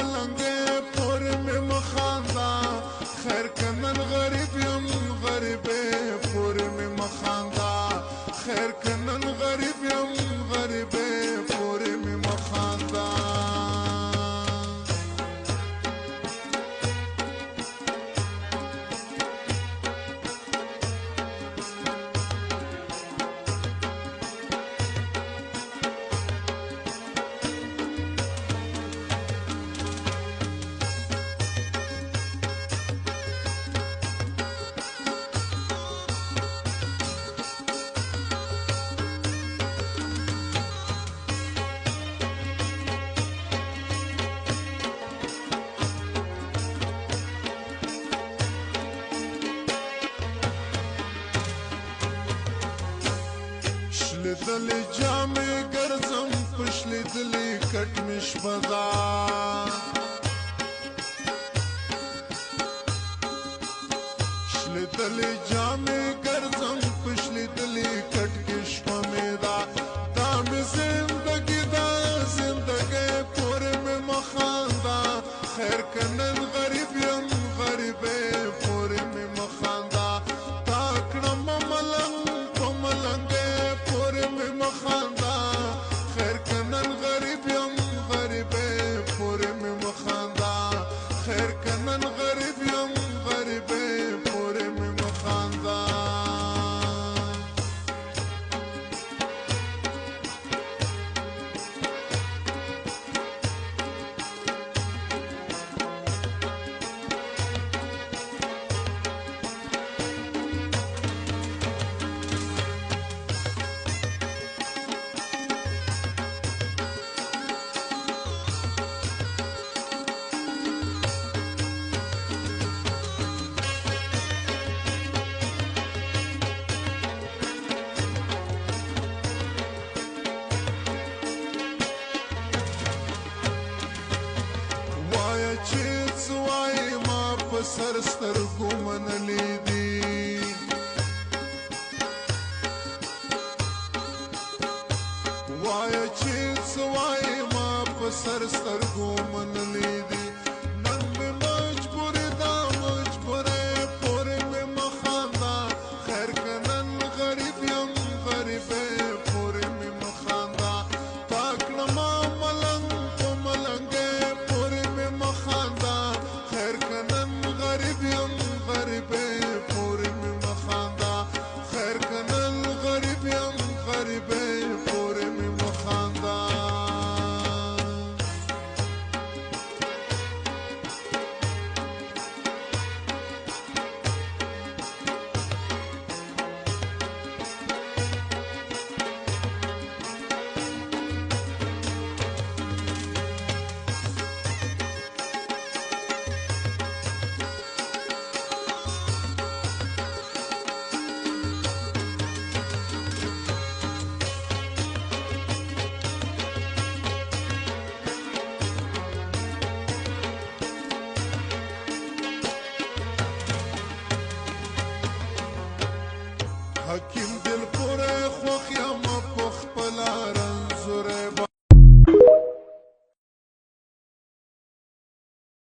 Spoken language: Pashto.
ملنګې پورې مې مخاندا خیر کنن غریب یم غریبې پورې مې مخاندا خیر کنن غریب یم غریبې پورې مې مخاندا شلیدلی جامې ګرځم په شلیدلی کټ مې شپه ده شلیدلی جامې ګرځم په شلیدلی کټ کې شپه مې ده دا مې زندګي ده زندګۍ پورې مې مخانده خیر کنن غریب یم غریبې پورې مې مخانده تا کړم ملنګ په ملنګې پورې مې مخانده خیر کنن غریب یم غریبې پورې مې مخانده خیر کنن غریب یم غریبې پورې مې مخانده چې څه وایې ما په سر سترګو منلي دي وایه چې څه وایې ما په سر سترګو منلي دي